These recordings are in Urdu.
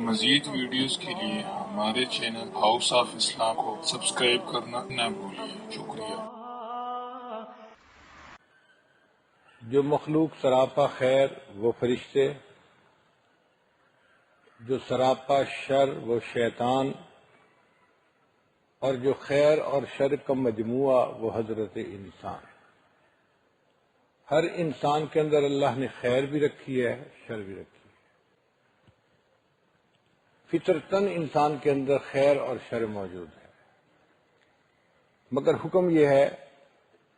مزید ویڈیوز کے لیے ہمارے چینل ہاؤس آف اسلام کو سبسکرائب کرنا نہ بھولیے۔ شکریہ۔ جو مخلوق سراپا خیر وہ فرشتے، جو سراپا شر وہ شیطان، اور جو خیر اور شر کا مجموعہ وہ حضرت انسان۔ ہر انسان کے اندر اللہ نے خیر بھی رکھی ہے، شر بھی رکھی ہے۔ فطرتاً انسان کے اندر خیر اور شر موجود ہے، مگر حکم یہ ہے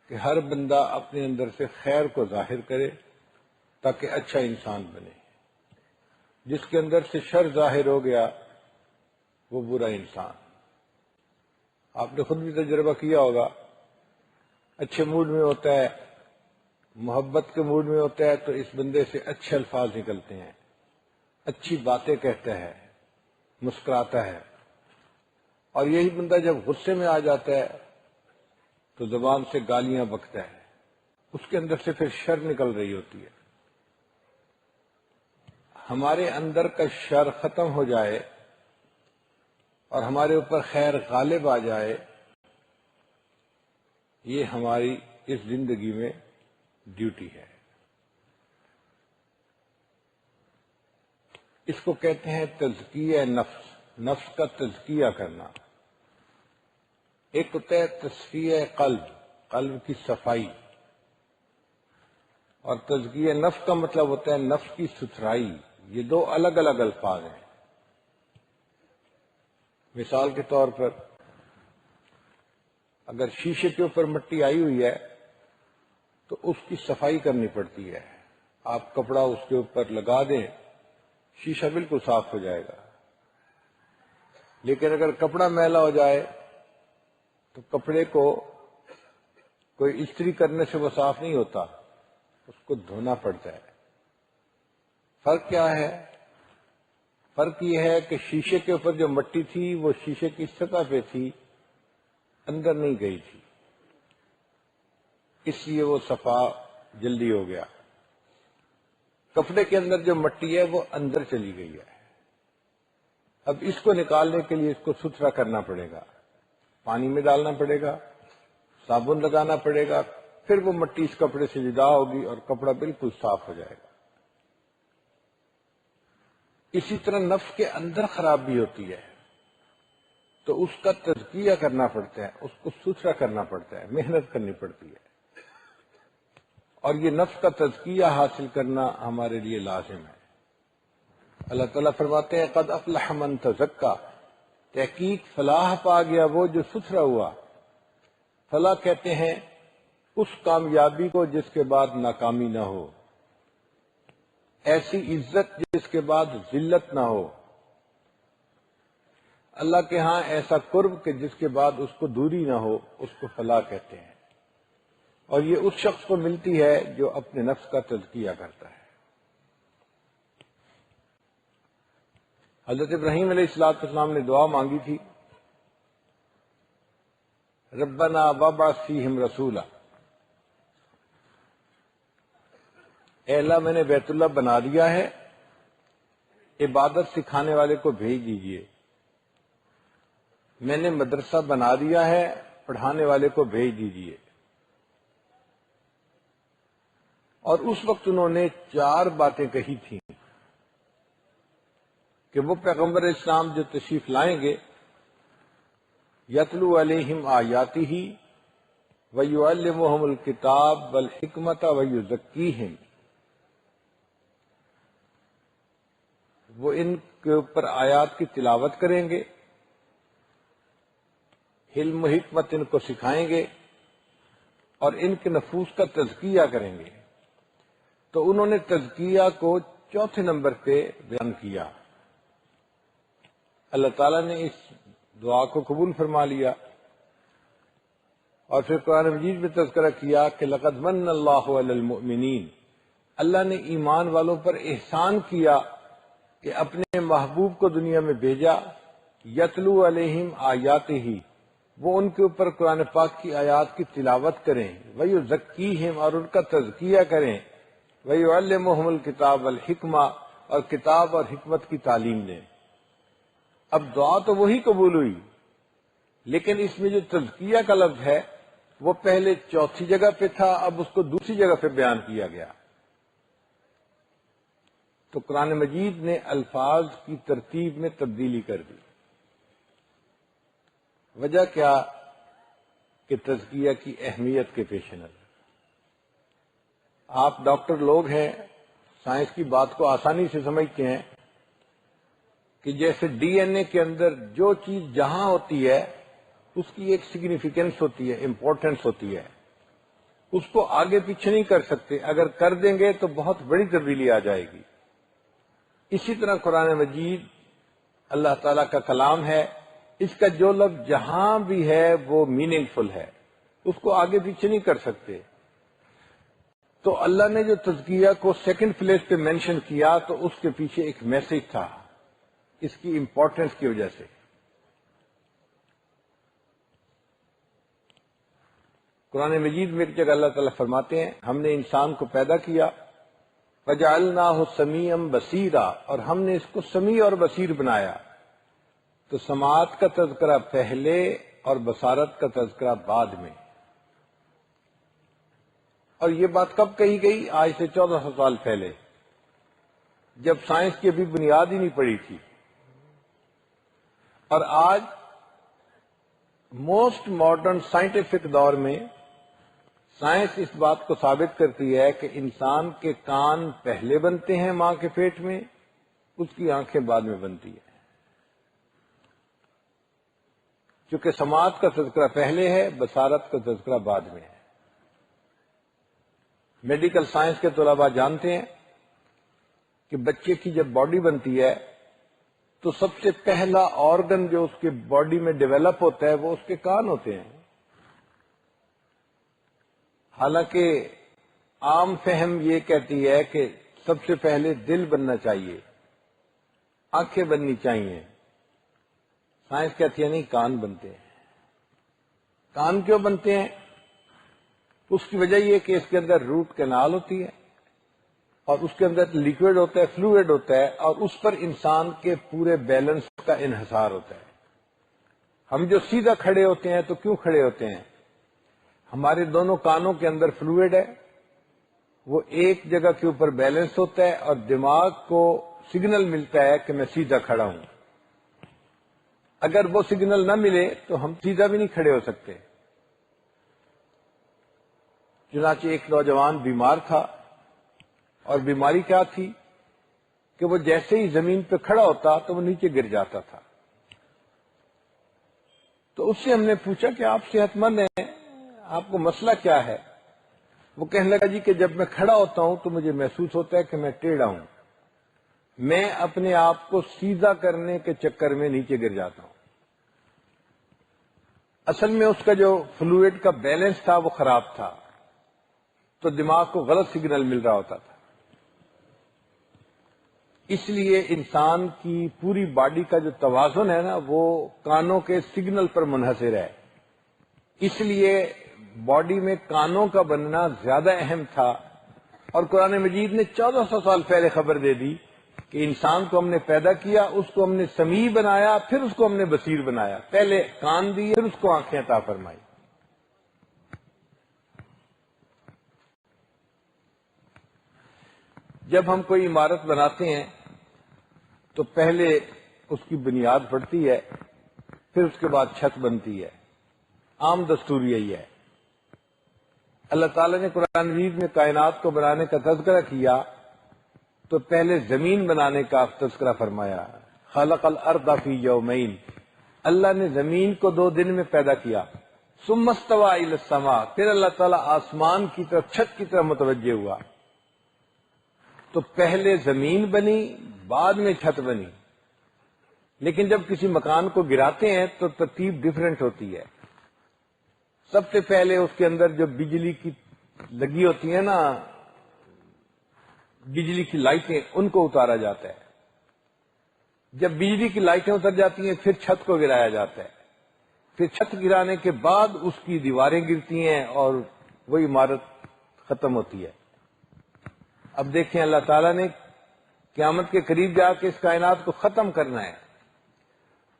کہ ہر بندہ اپنے اندر سے خیر کو ظاہر کرے تاکہ اچھا انسان بنے۔ جس کے اندر سے شر ظاہر ہو گیا وہ برا انسان۔ آپ نے خود بھی تجربہ کیا ہوگا، اچھے موڈ میں ہوتا ہے، محبت کے موڈ میں ہوتا ہے تو اس بندے سے اچھے الفاظ نکلتے ہیں، اچھی باتیں کہتا ہے، مسکراتا ہے، اور یہی بندہ جب غصے میں آ جاتا ہے تو زبان سے گالیاں بکتا ہے، اس کے اندر سے پھر شر نکل رہی ہوتی ہے۔ ہمارے اندر کا شر ختم ہو جائے اور ہمارے اوپر خیر غالب آ جائے، یہ ہماری اس زندگی میں ڈیوٹی ہے۔ اس کو کہتے ہیں تزکیہ نفس، نفس کا تزکیہ کرنا۔ ایک ہوتا ہے تصفیہ قلب، قلب کی صفائی، اور تزکیہ نفس کا مطلب ہوتا ہے نفس کی ستھرائی۔ یہ دو الگ الگ الفاظ ہیں۔ مثال کے طور پر اگر شیشے کے اوپر مٹی آئی ہوئی ہے تو اس کی صفائی کرنی پڑتی ہے۔ آپ کپڑا اس کے اوپر لگا دیں، شیشہ بالکل صاف ہو جائے گا، لیکن اگر کپڑا میلا ہو جائے تو کپڑے کو کوئی استری کرنے سے وہ صاف نہیں ہوتا، اس کو دھونا پڑتا ہے۔ فرق کیا ہے؟ فرق یہ ہے کہ شیشے کے اوپر جو مٹی تھی وہ شیشے کی سطح پہ تھی، اندر نہیں گئی تھی، اس لیے وہ صفا جلدی ہو گیا۔ کپڑے کے اندر جو مٹی ہے وہ اندر چلی گئی ہے۔ اب اس کو نکالنے کے لیے اس کو ستھرا کرنا پڑے گا، پانی میں ڈالنا پڑے گا، صابن لگانا پڑے گا، پھر وہ مٹی اس کپڑے سے جدا ہوگی اور کپڑا بالکل صاف ہو جائے گا۔ اسی طرح نفس کے اندر خرابی ہوتی ہے تو اس کا تزکیہ کرنا پڑتا ہے، اس کو ستھرا کرنا پڑتا ہے، محنت کرنی پڑتی ہے، اور یہ نفس کا تزکیہ حاصل کرنا ہمارے لیے لازم ہے۔ اللہ تعالیٰ فرماتے ہیں قد افلح من تزکا، تحقیق فلاح پا گیا وہ جو ستھرا ہوا۔ فلاح کہتے ہیں اس کامیابی کو جس کے بعد ناکامی نہ ہو، ایسی عزت جس کے بعد ذلت نہ ہو، اللہ کے ہاں ایسا قرب کہ جس کے بعد اس کو دوری نہ ہو، اس کو فلاح کہتے ہیں۔ اور یہ اس شخص کو ملتی ہے جو اپنے نفس کا تزکیہ کرتا ہے۔ حضرت ابراہیم علیہ السلام نے دعا مانگی تھی، ربنا وابعث فیہم رسولا، اے اللہ میں نے بیت اللہ بنا دیا ہے، عبادت سکھانے والے کو بھیج دیجئے۔ میں نے مدرسہ بنا دیا ہے، پڑھانے والے کو بھیج دیجئے۔ اور اس وقت انہوں نے 4 باتیں کہی تھیں کہ وہ پیغمبر اسلام جو تشریف لائیں گے، یتلو علیہم آیاتہ ویعلمہم الکتاب والحکمت ویزکیہم، وہ ان کے اوپر آیات کی تلاوت کریں گے، علم و حکمت ان کو سکھائیں گے، اور ان کے نفوس کا تزکیہ کریں گے۔ تو انہوں نے تزکیہ کو 4 نمبر پہ بیان کیا۔ اللہ تعالیٰ نے اس دعا کو قبول فرما لیا، اور پھر قرآن مجید میں تذکرہ کیا کہ لقد من اللہ علی المؤمنین، اللہ نے ایمان والوں پر احسان کیا کہ اپنے محبوب کو دنیا میں بھیجا، یتلو علیہم آیاتہ، وہ ان کے اوپر قرآن پاک کی آیات کی تلاوت کریں، ویزکیہم، اور ان کا تزکیہ کریں، ویعلمہم الکتاب والحکمہ، اور کتاب اور حکمت کی تعلیم دیں۔ اب دعا تو وہی قبول ہوئی، لیکن اس میں جو تزکیہ کا لفظ ہے وہ پہلے چوتھی جگہ پہ تھا، اب اس کو دوسری جگہ پہ بیان کیا گیا۔ تو قرآن مجید نے الفاظ کی ترتیب میں تبدیلی کر دی۔ وجہ کیا؟ کہ تزکیہ کی اہمیت کے پیش نظر۔ آپ ڈاکٹر لوگ ہیں، سائنس کی بات کو آسانی سے سمجھتے ہیں کہ جیسے ڈی این اے کے اندر جو چیز جہاں ہوتی ہے اس کی ایک سگنیفیکینس ہوتی ہے، امپورٹنس ہوتی ہے، اس کو آگے پیچھے نہیں کر سکتے، اگر کر دیں گے تو بہت بڑی تبدیلی آ جائے گی۔ اسی طرح قرآن مجید اللہ تعالیٰ کا کلام ہے، اس کا جو لفظ جہاں بھی ہے وہ میننگ فل ہے، اس کو آگے پیچھے نہیں کر سکتے۔ تو اللہ نے جو تزکیہ کو سیکنڈ پلیس پہ مینشن کیا تو اس کے پیچھے ایک میسج تھا، اس کی امپورٹنس کی وجہ سے۔ قرآن مجید میں ایک جگہ اللہ تعالیٰ فرماتے ہیں ہم نے انسان کو پیدا کیا فَجَعَلْنَاهُ سَمِيعًا بَصِيرًا، اور ہم نے اس کو سمیع اور بصیر بنایا۔ تو سماعت کا تذکرہ پہلے اور بصارت کا تذکرہ بعد میں۔ اور یہ بات کب کہی گئی؟ آج سے 1400 سال پہلے، جب سائنس کی ابھی بنیاد ہی نہیں پڑی تھی۔ اور آج موسٹ ماڈرن سائنٹیفک دور میں سائنس اس بات کو ثابت کرتی ہے کہ انسان کے کان پہلے بنتے ہیں ماں کے پیٹ میں، اس کی آنکھیں بعد میں بنتی ہیں۔ چونکہ سماعت کا تذکرہ پہلے ہے، بصارت کا تذکرہ بعد میں ہے۔ میڈیکل سائنس کے طلباء جانتے ہیں کہ بچے کی جب باڈی بنتی ہے تو سب سے پہلا آرگن جو اس کے باڈی میں ڈیولپ ہوتا ہے وہ اس کے کان ہوتے ہیں۔ حالانکہ عام فہم یہ کہتی ہے کہ سب سے پہلے دل بننا چاہیے، آنکھیں بننی چاہیے۔ سائنس کہتی ہے نہیں، کان بنتے ہیں۔ کان کیوں بنتے ہیں؟ اس کی وجہ یہ کہ اس کے اندر روٹ کینال ہوتی ہے اور اس کے اندر لیکوڈ ہوتا ہے، فلوئڈ ہوتا ہے، اور اس پر انسان کے پورے بیلنس کا انحصار ہوتا ہے۔ ہم جو سیدھا کھڑے ہوتے ہیں تو کیوں کھڑے ہوتے ہیں؟ ہمارے دونوں کانوں کے اندر فلوئڈ ہے، وہ ایک جگہ کے اوپر بیلنس ہوتا ہے اور دماغ کو سگنل ملتا ہے کہ میں سیدھا کھڑا ہوں۔ اگر وہ سگنل نہ ملے تو ہم سیدھا بھی نہیں کھڑے ہو سکتے۔ چنانچہ ایک نوجوان بیمار تھا، اور بیماری کیا تھی کہ وہ جیسے ہی زمین پہ کھڑا ہوتا تو وہ نیچے گر جاتا تھا۔ تو اس سے ہم نے پوچھا کہ آپ صحت مند ہیں، آپ کو مسئلہ کیا ہے؟ وہ کہنے لگا جی کہ جب میں کھڑا ہوتا ہوں تو مجھے محسوس ہوتا ہے کہ میں ٹیڑھا ہوں، میں اپنے آپ کو سیدھا کرنے کے چکر میں نیچے گر جاتا ہوں۔ اصل میں اس کا جو فلوئڈ کا بیلنس تھا وہ خراب تھا، تو دماغ کو غلط سگنل مل رہا ہوتا تھا۔ اس لیے انسان کی پوری باڈی کا جو توازن ہے نا وہ کانوں کے سگنل پر منحصر ہے۔ اس لیے باڈی میں کانوں کا بننا زیادہ اہم تھا، اور قرآن مجید نے 1400 سال پہلے خبر دے دی کہ انسان کو ہم نے پیدا کیا، اس کو ہم نے سمیع بنایا، پھر اس کو ہم نے بصیر بنایا۔ پہلے کان دیے، پھر اس کو آنکھیں عطا فرمائی۔ جب ہم کوئی عمارت بناتے ہیں تو پہلے اس کی بنیاد پڑتی ہے، پھر اس کے بعد چھت بنتی ہے۔ عام دستور یہی ہے۔ اللہ تعالیٰ نے قرآن مجید میں کائنات کو بنانے کا تذکرہ کیا تو پہلے زمین بنانے کا تذکرہ فرمایا۔ خلق الارض فی یومین، اللہ نے زمین کو 2 دن میں پیدا کیا۔ ثم استوى الی السماء، پھر اللہ تعالیٰ آسمان کی طرف، چھت کی طرف متوجہ ہوا۔ تو پہلے زمین بنی، بعد میں چھت بنی۔ لیکن جب کسی مکان کو گراتے ہیں تو ترتیب ڈیفرنٹ ہوتی ہے۔ سب سے پہلے اس کے اندر جو بجلی کی لگی ہوتی ہیں نا، بجلی کی لائٹیں، ان کو اتارا جاتا ہے۔ جب بجلی کی لائٹیں اتر جاتی ہیں پھر چھت کو گرایا جاتا ہے۔ پھر چھت گرانے کے بعد اس کی دیواریں گرتی ہیں اور وہ عمارت ختم ہوتی ہے۔ اب دیکھیں اللہ تعالیٰ نے قیامت کے قریب جا کے اس کائنات کو ختم کرنا ہے،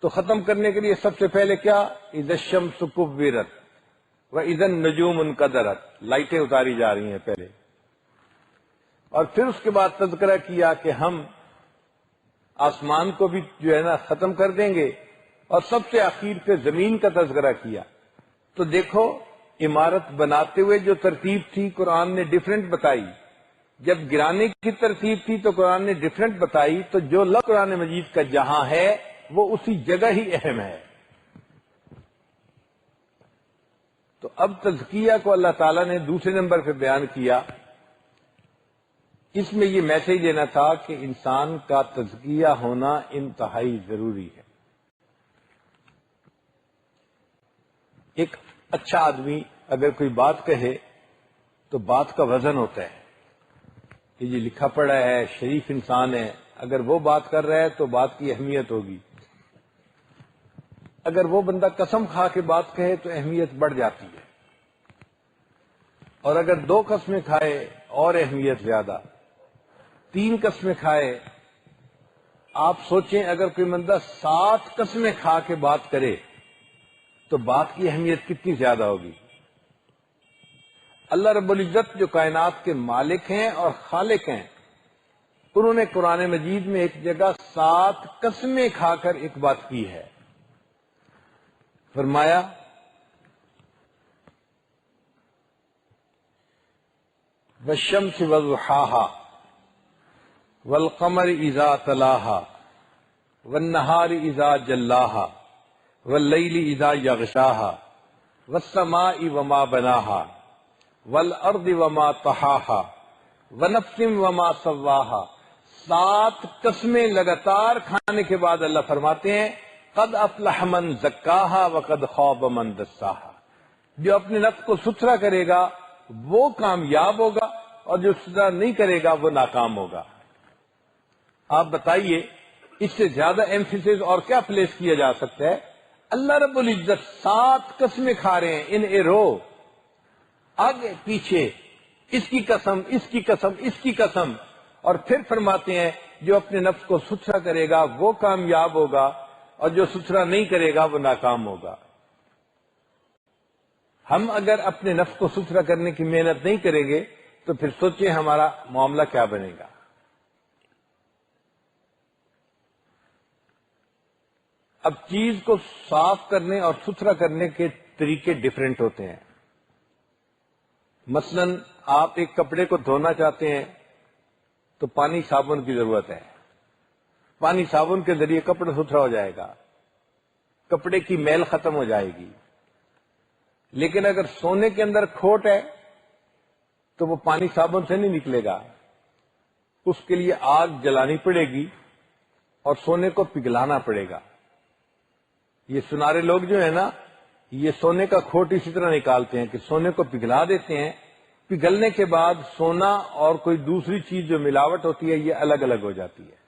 تو ختم کرنے کے لیے سب سے پہلے کیا؟ اذا الشمس کورت واذا النجوم انکدرت، لائٹیں اتاری جا رہی ہیں پہلے، اور پھر اس کے بعد تذکرہ کیا کہ ہم آسمان کو بھی جو ہے نا ختم کر دیں گے، اور سب سے آخر پہ زمین کا تذکرہ کیا۔ تو دیکھو عمارت بناتے ہوئے جو ترتیب تھی قرآن نے ڈیفرنٹ بتائی، جب گرانے کی ترتیب تھی تو قرآن نے ڈیفرنٹ بتائی، تو جو لفظ قرآن مجید کا جہاں ہے وہ اسی جگہ ہی اہم ہے۔ تو اب تزکیہ کو اللہ تعالیٰ نے دوسرے نمبر پہ بیان کیا۔ اس میں یہ میسج دینا تھا کہ انسان کا تزکیہ ہونا انتہائی ضروری ہے۔ ایک اچھا آدمی اگر کوئی بات کہے تو بات کا وزن ہوتا ہے کہ یہ لکھا پڑھا ہے، شریف انسان ہے، اگر وہ بات کر رہا ہے تو بات کی اہمیت ہوگی۔ اگر وہ بندہ قسم کھا کے بات کہے تو اہمیت بڑھ جاتی ہے، اور اگر 2 قسمیں کھائے اور اہمیت زیادہ، 3 قسمیں کھائے۔ آپ سوچیں اگر کوئی بندہ 7 قسمیں کھا کے بات کرے تو بات کی اہمیت کتنی زیادہ ہوگی۔ اللہ رب العزت جو کائنات کے مالک ہیں اور خالق ہیں، انہوں نے قرآن مجید میں ایک جگہ 7 قسمیں کھا کر ایک بات کی ہے۔ فرمایا والشمس وضحاها والقمر اذا تلاها والنهار اذا جلاها والليل اذا يغشاها والسماء وما بناها والارض وما طحاها ونفس وما سواها۔ 7 قسمیں لگاتار کھانے کے بعد اللہ فرماتے ہیں قد افلح من زکاہا وقد خاب من دساہا۔ جو اپنے نفس کو ستھرا کرے گا وہ کامیاب ہوگا، اور جو ستھرا نہیں کرے گا وہ ناکام ہوگا۔ آپ بتائیے اس سے زیادہ ایمفیسس اور کیا پلیس کیا جا سکتا ہے؟ اللہ رب العزت 7 قسمیں کھا رہے ہیں ان اے رو، آگے پیچھے، اس کی قسم، اس کی قسم، اس کی قسم، اور پھر فرماتے ہیں جو اپنے نفس کو ستھرا کرے گا وہ کامیاب ہوگا، اور جو ستھرا نہیں کرے گا وہ ناکام ہوگا۔ ہم اگر اپنے نفس کو ستھرا کرنے کی محنت نہیں کریں گے تو پھر سوچیں ہمارا معاملہ کیا بنے گا۔ اب چیز کو صاف کرنے اور ستھرا کرنے کے طریقے ڈیفرنٹ ہوتے ہیں۔ مثلا آپ ایک کپڑے کو دھونا چاہتے ہیں تو پانی صابن کی ضرورت ہے، پانی صابن کے ذریعے کپڑا ستھرا ہو جائے گا، کپڑے کی میل ختم ہو جائے گی۔ لیکن اگر سونے کے اندر کھوٹ ہے تو وہ پانی صابن سے نہیں نکلے گا، اس کے لیے آگ جلانی پڑے گی اور سونے کو پگھلانا پڑے گا۔ یہ سنارے لوگ جو ہیں نا، یہ سونے کا کھوٹ اسی طرح نکالتے ہیں کہ سونے کو پگھلا دیتے ہیں، پگھلنے کے بعد سونا اور کوئی دوسری چیز جو ملاوٹ ہوتی ہے یہ الگ الگ ہو جاتی ہے۔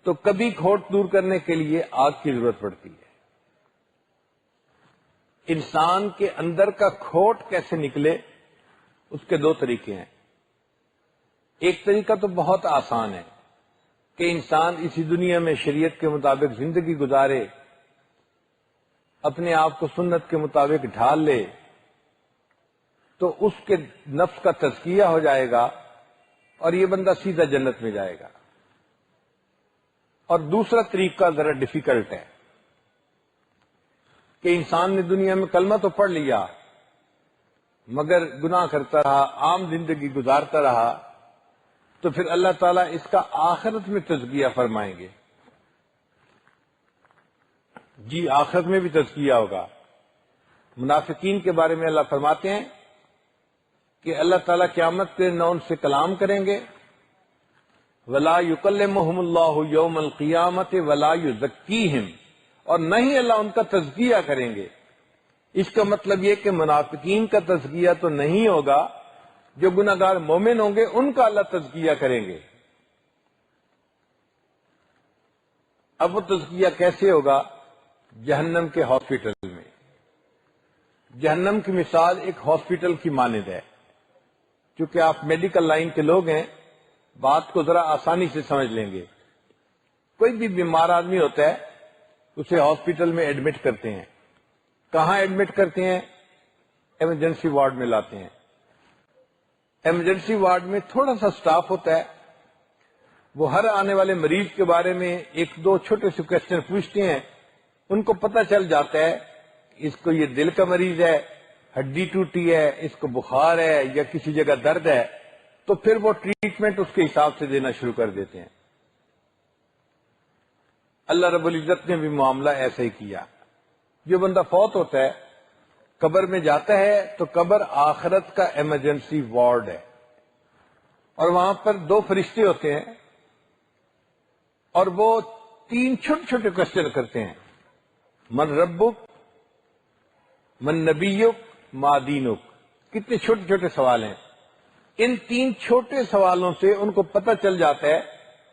تو کبھی کھوٹ دور کرنے کے لیے آگ کی ضرورت پڑتی ہے۔ انسان کے اندر کا کھوٹ کیسے نکلے، اس کے 2 طریقے ہیں۔ ایک طریقہ تو بہت آسان ہے کہ انسان اسی دنیا میں شریعت کے مطابق زندگی گزارے، اپنے آپ کو سنت کے مطابق ڈھال لے تو اس کے نفس کا تزکیہ ہو جائے گا اور یہ بندہ سیدھا جنت میں جائے گا۔ اور دوسرا طریقہ ذرا ڈیفیکلٹ ہے کہ انسان نے دنیا میں کلمہ تو پڑھ لیا مگر گناہ کرتا رہا، عام زندگی گزارتا رہا، تو پھر اللہ تعالیٰ اس کا آخرت میں تزکیہ فرمائیں گے۔ جی آخرت میں بھی تزکیہ ہوگا۔ منافقین کے بارے میں اللہ فرماتے ہیں کہ اللہ تعالیٰ قیامت کے دن نہ ان سے کلام کریں گے، وَلَا يُكَلِّمُهُمُ اللَّهُ يَوْمَ الْقِيَامَةِ وَلَا يُزَكِّيهِمْ، اور نہ ہی اللہ ان کا تزکیہ کریں گے۔ اس کا مطلب یہ کہ منافقین کا تزکیہ تو نہیں ہوگا، جو گناہگار مومن ہوں گے ان کا اللہ تزکیہ کریں گے۔ اب وہ تزکیہ کیسے ہوگا؟ جہنم کے ہاسپٹل میں۔ جہنم کی مثال ایک ہاسپٹل کی مانند ہے۔ چونکہ آپ میڈیکل لائن کے لوگ ہیں، بات کو ذرا آسانی سے سمجھ لیں گے۔ کوئی بھی بیمار آدمی ہوتا ہے اسے ہاسپٹل میں ایڈمٹ کرتے ہیں. کہاں ایڈمٹ کرتے ہیں؟ ایمرجنسی وارڈ میں لاتے ہیں. ایمرجنسی وارڈ میں تھوڑا سا سٹاف ہوتا ہے، وہ ہر آنے والے مریض کے بارے میں ایک دو چھوٹے سے کوشچن پوچھتے ہیں. ان کو پتہ چل جاتا ہے اس کو یہ دل کا مریض ہے، ہڈی ٹوٹی ہے، اس کو بخار ہے یا کسی جگہ درد ہے، تو پھر وہ ٹریٹمنٹ اس کے حساب سے دینا شروع کر دیتے ہیں. اللہ رب العزت نے بھی معاملہ ایسا ہی کیا. جو بندہ فوت ہوتا ہے قبر میں جاتا ہے تو قبر آخرت کا ایمرجنسی وارڈ ہے، اور وہاں پر دو فرشتے ہوتے ہیں اور وہ 3 چھوٹے چھوٹے کوشچن کرتے ہیں. من ربک، من نبیک، ما دینک. کتنے چھوٹے چھوٹے سوال ہیں. ان 3 چھوٹے سوالوں سے ان کو پتہ چل جاتا ہے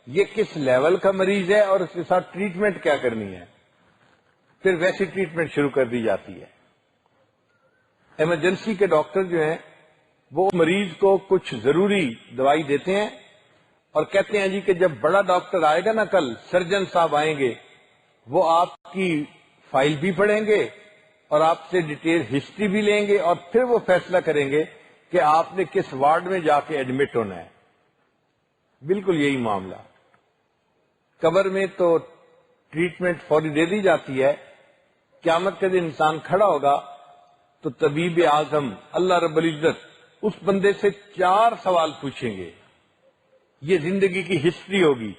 یہ کس لیول کا مریض ہے اور اس کے ساتھ ٹریٹمنٹ کیا کرنی ہے. پھر ویسی ٹریٹمنٹ شروع کر دی جاتی ہے. ایمرجنسی کے ڈاکٹر جو ہیں وہ مریض کو کچھ ضروری دوائی دیتے ہیں اور کہتے ہیں جی کہ جب بڑا ڈاکٹر آئے گا نا، کل سرجن صاحب آئیں گے، وہ آپ کی فائل بھی پڑھیں گے اور آپ سے ڈیٹیل ہسٹری بھی لیں گے اور پھر وہ فیصلہ کریں گے کہ آپ نے کس وارڈ میں جا کے ایڈمٹ ہونا ہے. بالکل یہی معاملہ. قبر میں تو ٹریٹمنٹ فوری دے دی جاتی ہے. قیامت کے دن انسان کھڑا ہوگا تو طبیب اعظم اللہ رب العزت اس بندے سے 4 سوال پوچھیں گے. یہ زندگی کی ہسٹری ہوگی.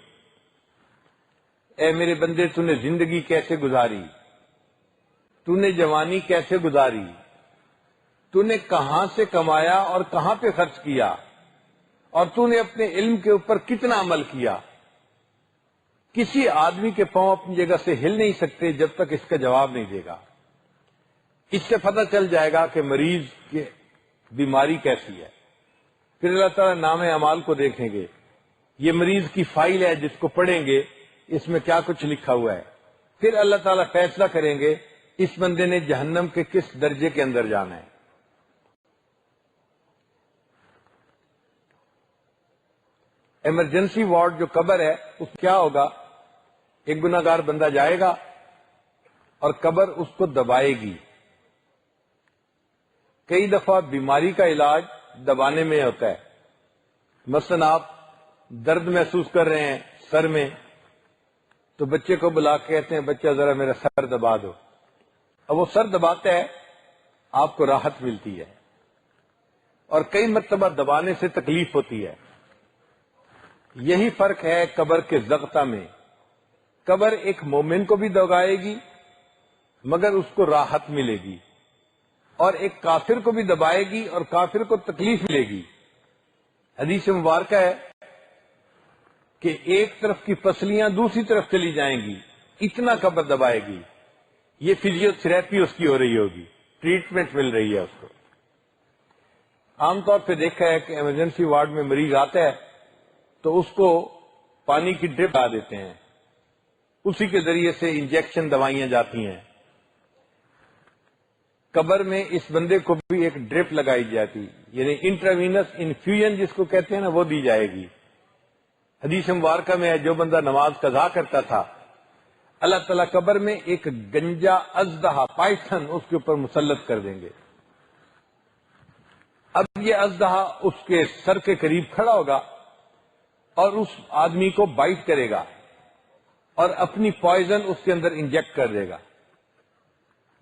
اے میرے بندے، تو نے زندگی کیسے گزاری؟ تو نے جوانی کیسے گزاری؟ تو نے کہاں سے کمایا اور کہاں پہ خرچ کیا؟ اور تو نے اپنے علم کے اوپر کتنا عمل کیا؟ کسی آدمی کے پاؤں اپنی جگہ سے ہل نہیں سکتے جب تک اس کا جواب نہیں دے گا. اس سے پتہ چل جائے گا کہ مریض کی بیماری کیسی ہے. پھر اللہ تعالیٰ نام اعمال کو دیکھیں گے. یہ مریض کی فائل ہے جس کو پڑھیں گے، اس میں کیا کچھ لکھا ہوا ہے. پھر اللہ تعالیٰ فیصلہ کریں گے اس بندے نے جہنم کے کس درجے کے اندر جانا ہے. ایمرجنسی وارڈ جو قبر ہے اس کیا ہوگا؟ ایک گناہگار بندہ جائے گا اور قبر اس کو دبائے گی. کئی دفعہ بیماری کا علاج دبانے میں ہوتا ہے. مثلا آپ درد محسوس کر رہے ہیں سر میں، تو بچے کو بلا کے کہتے ہیں بچہ ذرا میرا سر دبا دو. اب وہ سر دباتا ہے، آپ کو راحت ملتی ہے. اور کئی مرتبہ دبانے سے تکلیف ہوتی ہے. یہی فرق ہے قبر کے ضغطہ میں. قبر ایک مومن کو بھی دبائے گی مگر اس کو راحت ملے گی، اور ایک کافر کو بھی دبائے گی اور کافر کو تکلیف ملے گی. حدیث مبارکہ ہے کہ ایک طرف کی پسلیاں دوسری طرف چلی جائیں گی، اتنا قبر دبائے گی. یہ فزیو تھراپی اس کی ہو رہی ہوگی، ٹریٹمنٹ مل رہی ہے اس کو. عام طور پہ دیکھا ہے کہ ایمرجنسی وارڈ میں مریض آتا ہے تو اس کو پانی کی ڈرپ آ دیتے ہیں، اسی کے ذریعے سے انجیکشن دوائیاں جاتی ہیں. قبر میں اس بندے کو بھی ایک ڈرپ لگائی جاتی، یعنی انٹراوینس انفیوژن جس کو کہتے ہیں نا، وہ دی جائے گی. حدیث مبارکہ میں ہے جو بندہ نماز قضا کرتا تھا اللہ تعالیٰ قبر میں ایک گنجا اژدہا پائتھن اس کے اوپر مسلط کر دیں گے. اب یہ اژدہا اس کے سر کے قریب کھڑا ہوگا اور اس آدمی کو بائٹ کرے گا اور اپنی پوائزن اس کے اندر انجیکٹ کر دے گا.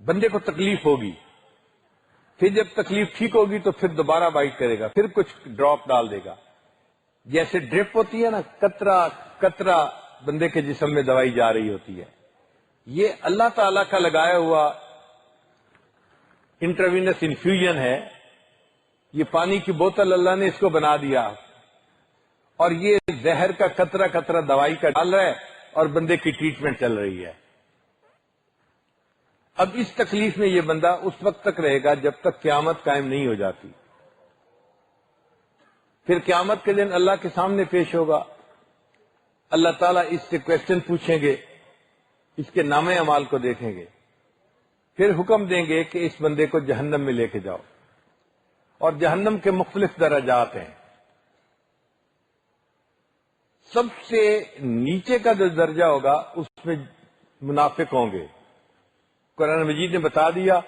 بندے کو تکلیف ہوگی. پھر جب تکلیف ٹھیک ہوگی تو پھر دوبارہ بائٹ کرے گا، پھر کچھ ڈراپ ڈال دے گا. جیسے ڈرپ ہوتی ہے نا، قطرہ قطرہ بندے کے جسم میں دوائی جا رہی ہوتی ہے. یہ اللہ تعالی کا لگایا ہوا انٹراوینس انفیوژن ہے. یہ پانی کی بوتل اللہ نے اس کو بنا دیا اور یہ زہر کا قطرہ قطرہ دوائی کا ڈال رہا ہے اور بندے کی ٹریٹمنٹ چل رہی ہے. اب اس تکلیف میں یہ بندہ اس وقت تک رہے گا جب تک قیامت قائم نہیں ہو جاتی. پھر قیامت کے دن اللہ کے سامنے پیش ہوگا. اللہ تعالیٰ اس سے کویسچن پوچھیں گے، اس کے نام اعمال کو دیکھیں گے، پھر حکم دیں گے کہ اس بندے کو جہنم میں لے کے جاؤ. اور جہنم کے مختلف درجات ہیں. سب سے نیچے کا جو درجہ ہوگا اس میں منافق ہوں گے. قرآن مجید نے بتا دیا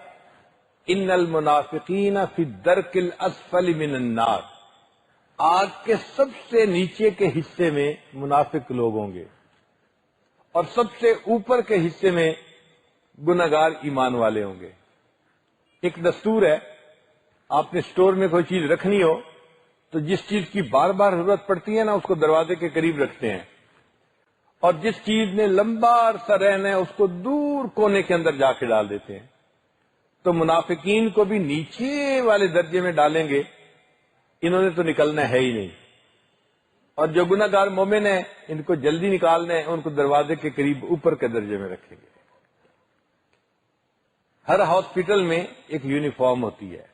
ان المنافقین فی الدرک الاسفل من النار، آگ کے سب سے نیچے کے حصے میں منافق لوگ ہوں گے اور سب سے اوپر کے حصے میں گناہگار ایمان والے ہوں گے. ایک دستور ہے، آپ نے اسٹور میں کوئی چیز رکھنی ہو تو جس چیز کی بار بار ضرورت پڑتی ہے نا اس کو دروازے کے قریب رکھتے ہیں، اور جس چیز نے لمبا عرصہ رہنا ہے اس کو دور کونے کے اندر جا کے ڈال دیتے ہیں. تو منافقین کو بھی نیچے والے درجے میں ڈالیں گے، انہوں نے تو نکلنا ہے ہی نہیں. اور جو گناہ گار مومن ہیں ان کو جلدی نکالنا ہے، ان کو دروازے کے قریب اوپر کے درجے میں رکھیں گے. ہر ہاسپٹل میں ایک یونیفارم ہوتی ہے.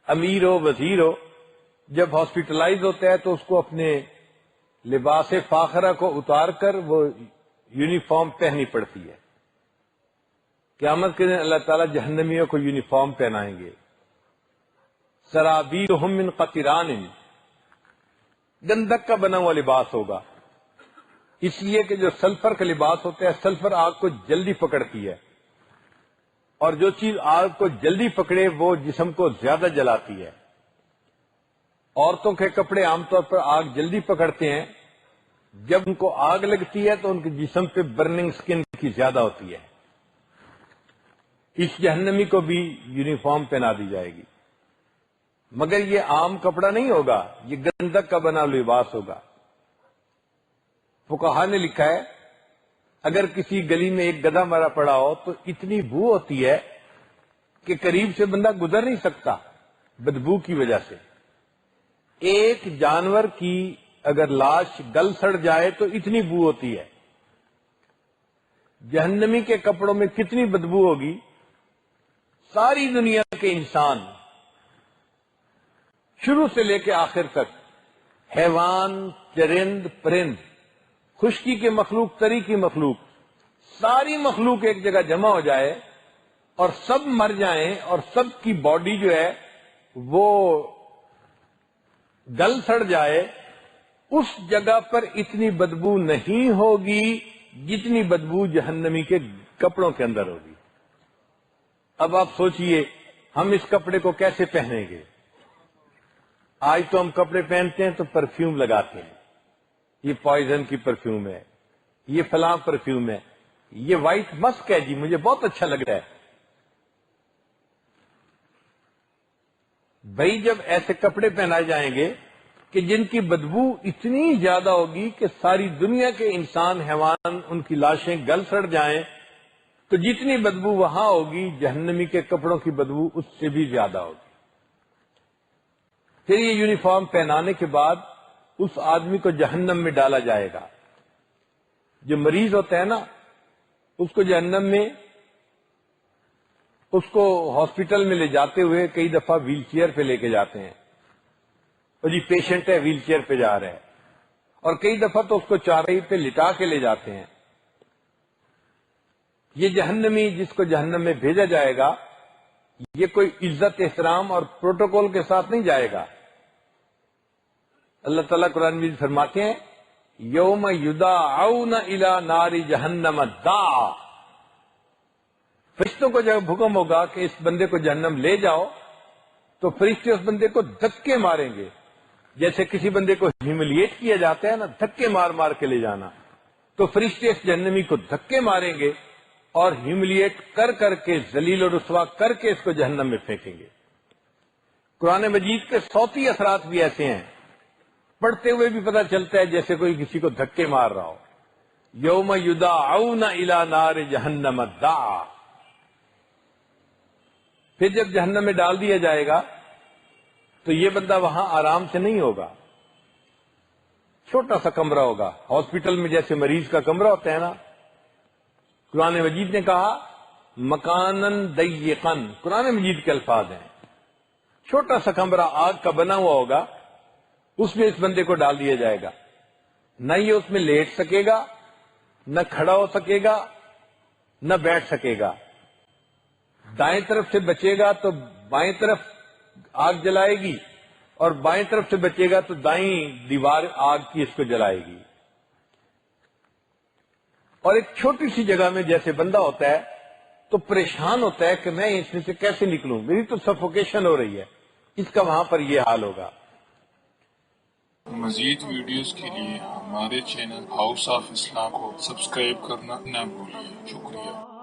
امیر ہو وزیر ہو جب ہاسپٹلائز ہوتا ہے تو اس کو اپنے لباس فاخرہ کو اتار کر وہ یونیفارم پہننی پڑتی ہے. قیامت کے دن اللہ تعالیٰ جہنمیوں کو یونیفارم پہنائیں گے. سرابیلہم من قطران، گندک کا بنا ہوا لباس ہوگا، اس لیے کہ جو سلفر کا لباس ہوتا ہے سلفر آگ کو جلدی پکڑتی ہے، اور جو چیز آگ کو جلدی پکڑے وہ جسم کو زیادہ جلاتی ہے. عورتوں کے کپڑے عام طور پر آگ جلدی پکڑتے ہیں، جب ان کو آگ لگتی ہے تو ان کے جسم پہ برننگ سکن کی زیادہ ہوتی ہے. اس جہنمی کو بھی یونیفارم پہنا دی جائے گی، مگر یہ عام کپڑا نہیں ہوگا، یہ گندک کا بنا لباس ہوگا. فقہا نے لکھا ہے اگر کسی گلی میں ایک گدھا مرا پڑا ہو تو اتنی بو ہوتی ہے کہ قریب سے بندہ گزر نہیں سکتا بدبو کی وجہ سے. ایک جانور کی اگر لاش گل سڑ جائے تو اتنی بو ہوتی ہے. جہنمی کے کپڑوں میں کتنی بدبو ہوگی. ساری دنیا کے انسان شروع سے لے کے آخر تک، حیوان، چرند، پرند، خشکی کے مخلوق، تری کی مخلوق، ساری مخلوق ایک جگہ جمع ہو جائے اور سب مر جائیں اور سب کی باڈی جو ہے وہ گل سڑ جائے، اس جگہ پر اتنی بدبو نہیں ہوگی جتنی بدبو جہنمی کے کپڑوں کے اندر ہوگی. اب آپ سوچئے ہم اس کپڑے کو کیسے پہنیں گے. آج تو ہم کپڑے پہنتے ہیں تو پرفیوم لگاتے ہیں، یہ پوائزن کی پرفیوم ہے، یہ فلاں پرفیوم ہے، یہ وائٹ مسک ہے جی مجھے بہت اچھا لگ رہا ہے. بھائی جب ایسے کپڑے پہنائے جائیں گے کہ جن کی بدبو اتنی زیادہ ہوگی کہ ساری دنیا کے انسان، حیوان، ان کی لاشیں گل سڑ جائیں، تو جتنی بدبو وہاں ہوگی جہنمی کے کپڑوں کی بدبو اس سے بھی زیادہ ہوگی. پھر یہ یونیفارم پہنانے کے بعد اس آدمی کو جہنم میں ڈالا جائے گا. جو مریض ہوتا ہے نا اس کو جہنم میں، اس کو ہاسپٹل میں لے جاتے ہوئے کئی دفعہ ویل چیئر پہ لے کے جاتے ہیں، اور جی پیشنٹ ہے ویل چیئر پہ جا رہا ہے، اور کئی دفعہ تو اس کو چارپائی پہ لٹا کے لے جاتے ہیں. یہ جہنمی جس کو جہنم میں بھیجا جائے گا یہ کوئی عزت، احترام اور پروٹوکول کے ساتھ نہیں جائے گا. اللہ تعالیٰ قرآن میں فرماتے ہیں یوم یدعون الی نار جہنم دعا. فرشتوں کو جب حکم ہوگا کہ اس بندے کو جہنم لے جاؤ تو فرشتے اس بندے کو دھکے ماریں گے، جیسے کسی بندے کو ہیوملیٹ کیا جاتا ہے نا، دھکے مار مار کے لے جانا، تو فرشتے اس جہنمی کو دھکے ماریں گے اور ہیوملیٹ کر کر کے، ذلیل و رسوا کر کے اس کو جہنم میں پھینکیں گے. قرآن مجید کے صوتی اثرات بھی ایسے ہیں، پڑھتے ہوئے بھی پتہ چلتا ہے جیسے کوئی کسی کو دھکے مار رہا ہو. یوم یدعون الی نار جہنم دعا. پھر جب جہنم میں ڈال دیا جائے گا تو یہ بندہ وہاں آرام سے نہیں ہوگا. چھوٹا سا کمرہ ہوگا، ہاسپٹل میں جیسے مریض کا کمرہ ہوتا ہے نا. قرآن مجید نے کہا مکانن ضیقن، قرآن مجید کے الفاظ ہیں. چھوٹا سا کمرہ آگ کا بنا ہوا ہوگا، اس میں اس بندے کو ڈال دیا جائے گا. نہ یہ اس میں لیٹ سکے گا، نہ کھڑا ہو سکے گا، نہ بیٹھ سکے گا. دائیں طرف سے بچے گا تو بائیں طرف آگ جلائے گی، اور بائیں طرف سے بچے گا تو دائیں دیوار آگ کی اس کو جلائے گی. اور ایک چھوٹی سی جگہ میں جیسے بندہ ہوتا ہے تو پریشان ہوتا ہے کہ میں اس میں سے کیسے نکلوں، میری تو سفوکیشن ہو رہی ہے، اس کا وہاں پر یہ حال ہوگا. مزید ویڈیوز کے لیے ہمارے چینل ہاؤس آف اسلام کو سبسکرائب کرنا نہ بھولیں. شکریہ.